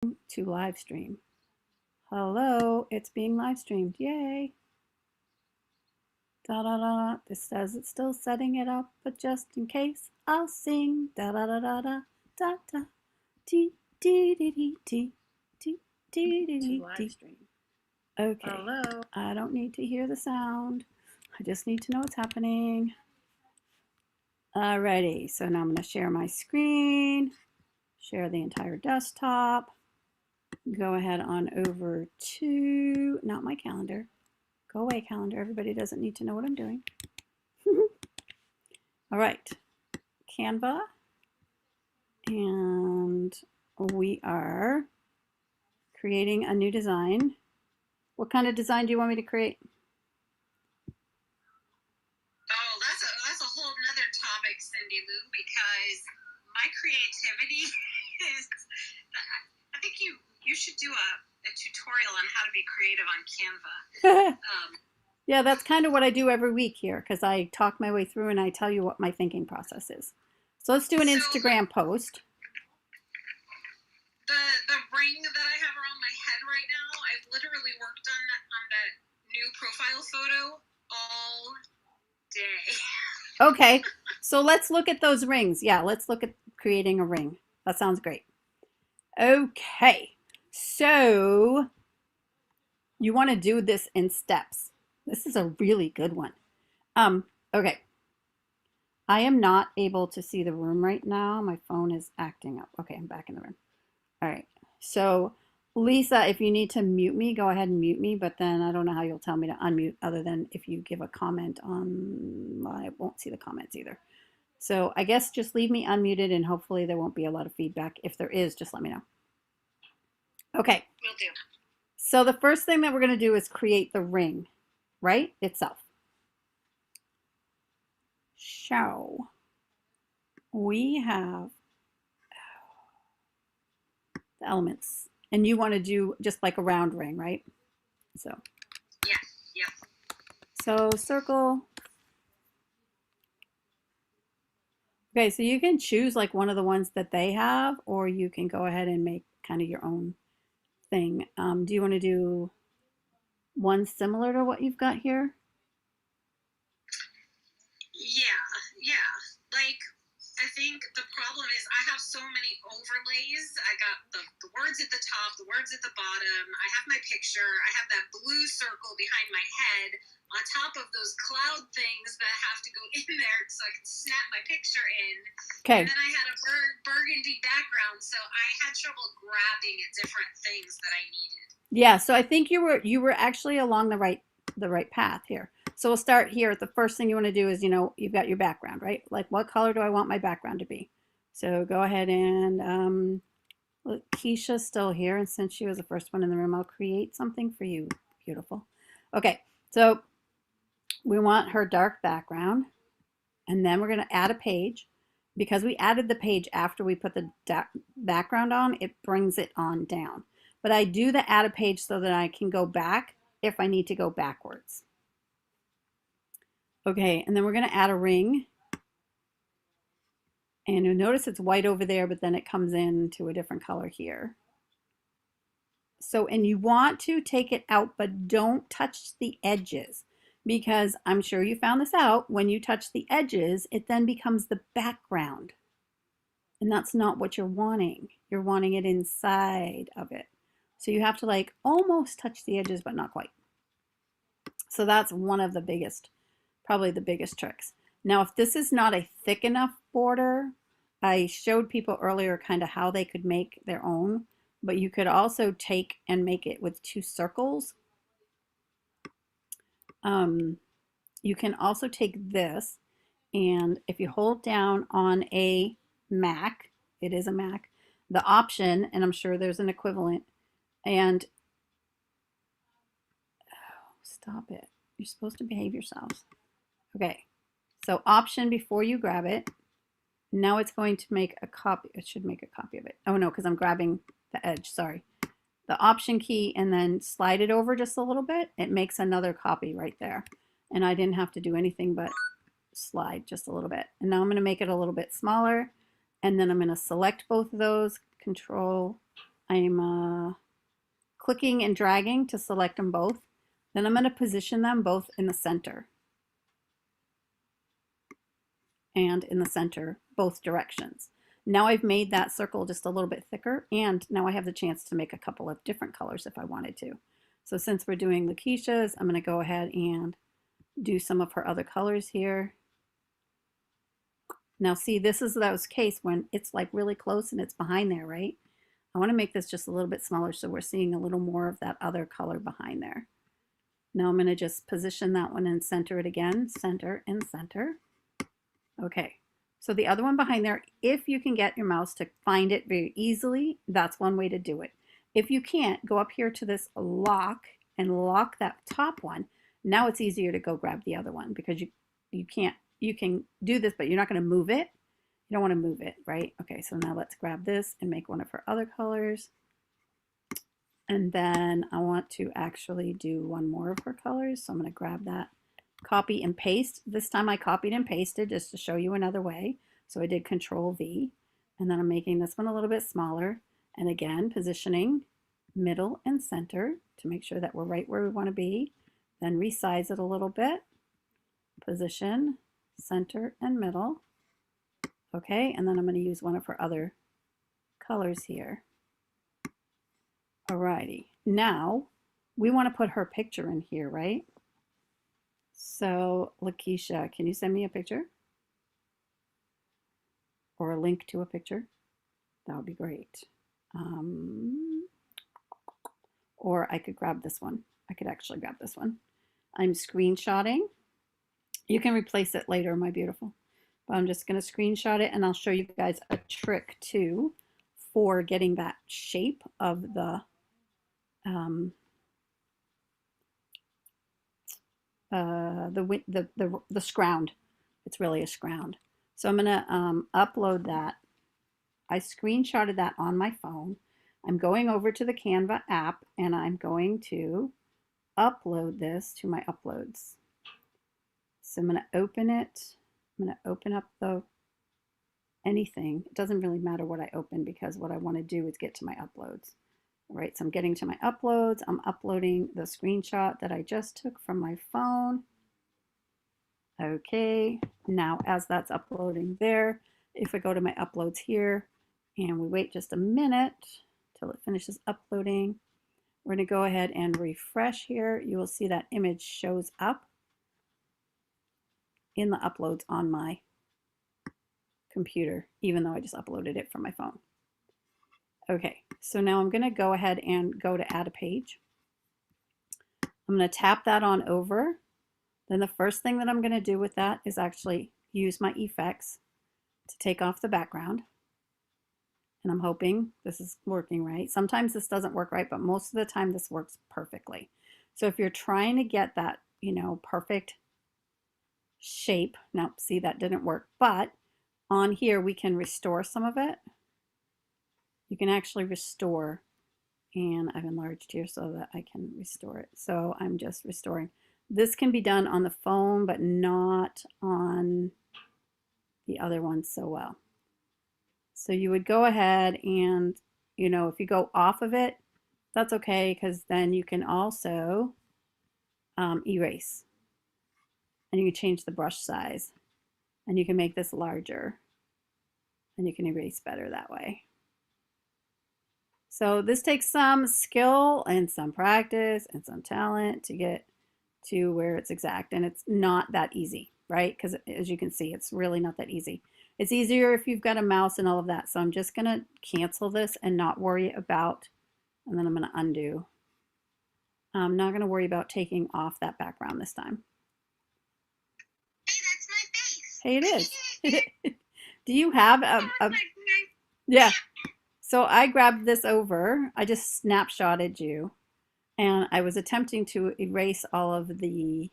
to live stream. Hello, it's being live streamed. Yay. Da da da. This says it's still setting it up, but just in case, I'll sing da da da da da da da dee dee dee dee dee dee dee dee dee. Okay. Hello. I don't need to hear the sound. I just need to know what's happening. Alrighty, so now I'm going to share my screen, share the entire desktop. Go ahead on over to, not my calendar. Go away, calendar. Everybody doesn't need to know what I'm doing. All right, Canva. And we are creating a new design. What kind of design do you want me to create? Oh, that's a whole nother topic, Cindy Lou, because my creativity is, I think you should do a tutorial on how to be creative on Canva. Yeah, that's kind of what I do every week here, because I talk my way through and I tell you what my thinking process is. So let's do an Instagram post. The ring that I have around my head right now, I've literally worked on that new profile photo all day. Okay, so let's look at those rings. Yeah, let's look at creating a ring. That sounds great. Okay, so you want to do this in steps. This is a really good one. Okay. I am not able to see the room right now. My phone is acting up. Okay, I'm back in the room. All right. So, Lisa, if you need to mute me, go ahead and mute me, but then I don't know how you'll tell me to unmute other than if you give a comment on, well, I won't see the comments either. So I guess just leave me unmuted and hopefully there won't be a lot of feedback. If there is, just let me know. Okay. Will do. So the first thing that we're going to do is create the ring, right? Itself. So we have the elements and you want to do just like a round ring, right? So yeah. So circle. Okay, so you can choose like one of the ones that they have, or you can go ahead and make kind of your own thing. Do you want to do one similar to what you've got here? Yeah. Like, I think the problem is I have so many overlays. I got the words at the top, the words at the bottom. I have my picture. I have that blue circle behind my head on top of those cloud things that have to go in there so I can snap my picture in. Okay. And then I had a burgundy background, so I had trouble grabbing at different things that I needed. Yeah, so I think you were actually along the right path here. So we'll start here. The first thing you want to do is, you've got your background, right? Like what color do I want my background to be? So go ahead and look, Keisha's still here, and since she was the first one in the room, I'll create something for you. Beautiful. Okay, so we want her dark background, and then we're going to add a page. Because we added the page after we put the background on, it brings it on down. But I do the add a page so that I can go back if I need to go backwards. Okay, and then we're going to add a ring. And you'll notice it's white over there, but then it comes into a different color here. So, and you want to take it out, but don't touch the edges. Because I'm sure you found this out, when you touch the edges, it then becomes the background. And that's not what you're wanting. You're wanting it inside of it. So you have to like almost touch the edges, but not quite. So that's one of the biggest, probably the biggest tricks. Now, if this is not a thick enough border, I showed people earlier kind of how they could make their own, but you could also take and make it with 2 circles. You can also take this, and if you hold down on a Mac, it is a Mac, the option, and I'm sure there's an equivalent, and stop it. You're supposed to behave yourselves. Okay, so option before you grab it. Now it's going to make a copy. It should make a copy of it. Oh no, because I'm grabbing the edge, sorry. The option key and then slide it over just a little bit. It makes another copy right there. And I didn't have to do anything but slide just a little bit. And now I'm going to make it a little bit smaller. And then I'm going to select both of those, Control I'm clicking and dragging to select them both. Then I'm going to position them both in the center. And in the center, both directions. Now I've made that circle just a little bit thicker, and now I have the chance to make a couple of different colors if I wanted to. So since we're doing Lakeisha's, I'm going to go ahead and do some of her other colors here. Now see, this is those case when it's like really close and it's behind there, right? I want to make this just a little bit smaller so we're seeing a little more of that other color behind there. Now I'm going to just position that one and center it again, center and center. Okay, so the other one behind there, if you can get your mouse to find it very easily, that's one way to do it. If you can't, go up here to this lock and lock that top one. Now it's easier to go grab the other one because you can do this, but you're not going to move it. You don't want to move it, right? Okay, so now let's grab this and make one of her other colors. And then I want to actually do one more of her colors. So I'm going to grab that, copy and paste. This time I copied and pasted just to show you another way. So I did Control V, and then I'm making this one a little bit smaller. And again, positioning middle and center to make sure that we're right where we want to be. Then resize it a little bit. Position, center, and middle. Okay, and then I'm going to use one of her other colors here. Alrighty, now we want to put her picture in here, right? So, Lakeisha, can you send me a picture? Or a link to a picture? That would be great. Or I could grab this one. I could actually grab this one. I'm screenshotting. You can replace it later, my beautiful. But I'm just going to screenshot it, and I'll show you guys a trick too for getting that shape of the scround. It's really a scround. So I'm going to upload that. I screenshotted that on my phone. I'm going over to the Canva app, and I'm going to upload this to my uploads. So I'm going to open it. I'm going to open up anything. It doesn't really matter what I open because what I want to do is get to my uploads. All right, so I'm getting to my uploads. I'm uploading the screenshot that I just took from my phone. Okay, now as that's uploading there, if I go to my uploads here and we wait just a minute till it finishes uploading, we're going to go ahead and refresh here. You will see that image shows up in the uploads on my computer, even though I just uploaded it from my phone. Okay, so now I'm going to go ahead and go to add a page. I'm going to tap that on over. Then the first thing that I'm going to do with that is actually use my effects to take off the background. And I'm hoping this is working right. Sometimes this doesn't work right, but most of the time this works perfectly. So if you're trying to get that, perfect shape, now see that didn't work, but on here we can restore some of it. You can actually restore, and I've enlarged here so that I can restore it. So I'm just restoring. This can be done on the phone, but not on the other one so well. So you would go ahead and, if you go off of it, that's okay, because then you can also erase. And you can change the brush size. And you can make this larger. And you can erase better that way. So this takes some skill and some practice and some talent to get to where it's exact. And it's not that easy, right? Because as you can see, it's really not that easy. It's easier if you've got a mouse and all of that. So I'm just going to cancel this and not worry about, and then I'm going to undo. I'm not going to worry about taking off that background this time. Hey, that's my face. Hey, it is. Do you have yeah. So I grabbed this over. I just snapshotted you. And I was attempting to erase all of I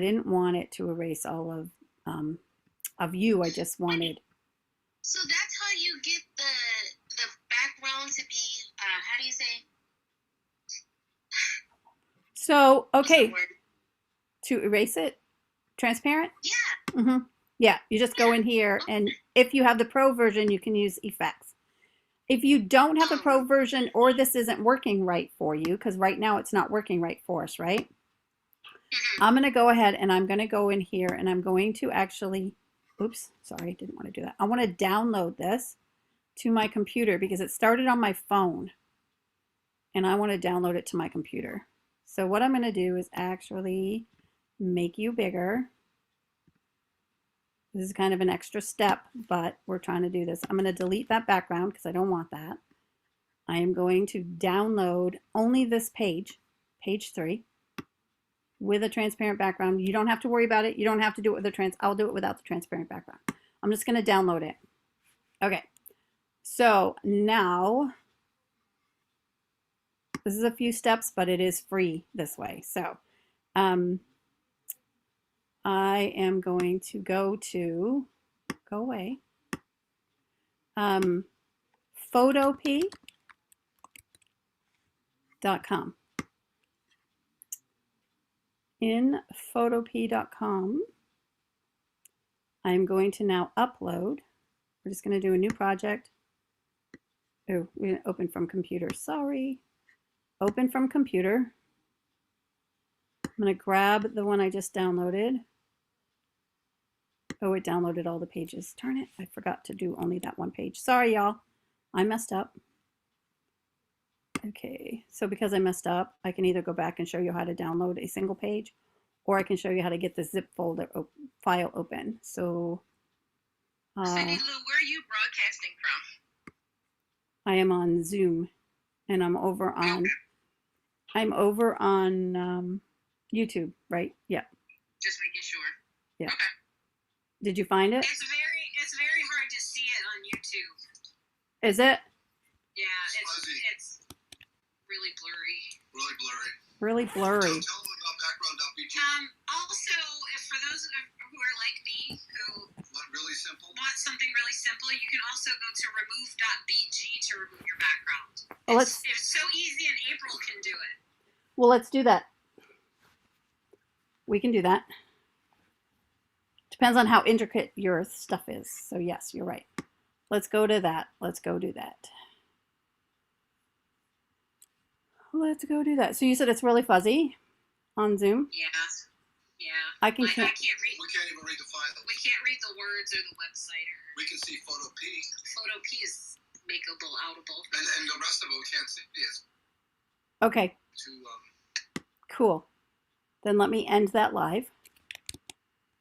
didn't want it to erase all of you. I just wanted. So that's how you get the background to be, how do you say? So, okay. To erase it? Transparent? Yeah. Mm-hmm. Yeah, you just go in here, and if you have the pro version, you can use effects. If you don't have a pro version or this isn't working right for you, because right now it's not working right for us, right? I'm going to go ahead and I'm going to go in here and I'm going to actually, oops, sorry, didn't want to do that. I want to download this to my computer because it started on my phone and I want to download it to my computer. So what I'm going to do is actually make you bigger. This is kind of an extra step, but we're trying to do this. I'm going to delete that background because I don't want that. I am going to download only this page, page 3, with a transparent background. You don't have to worry about it. You don't have to do it with a I'll do it without the transparent background. I'm just going to download it. Okay. So now, this is a few steps, but it is free this way. So I am going to go away, photopea.com. In photopea.com, I'm going to now upload. We're just going to do a new project. Oh, we're going to open from computer. Sorry. Open from computer. I'm going to grab the one I just downloaded. Oh, it downloaded all the pages. Darn it. I forgot to do only that one page. Sorry, y'all. I messed up. Okay. So because I messed up, I can either go back and show you how to download a single page, or I can show you how to get the zip folder file open. So Cindy Lou, where are you broadcasting from? I am on Zoom, and I'm over on YouTube, right? Yeah. Just making sure. Yeah. Okay. Did you find it? It's very hard to see it on YouTube. Is it? Yeah, it's really blurry. Really blurry. Really blurry. Tell them about background.bg. Also, if for those who are like me who want something really simple, you can also go to remove.bg to remove your background. Well, it's so easy, and April can do it. Well, let's do that. We can do that. Depends on how intricate your stuff is. So yes, you're right. Let's go to that. Let's go do that. Let's go do that. So you said it's really fuzzy on Zoom? Yeah. Yeah. I can't read. We can't even read the file. We can't read the words or the website. We can see Photopea. Photopea is makeable, outable. And the rest of it we can't see. Yes. Okay. Cool. Then let me end that live.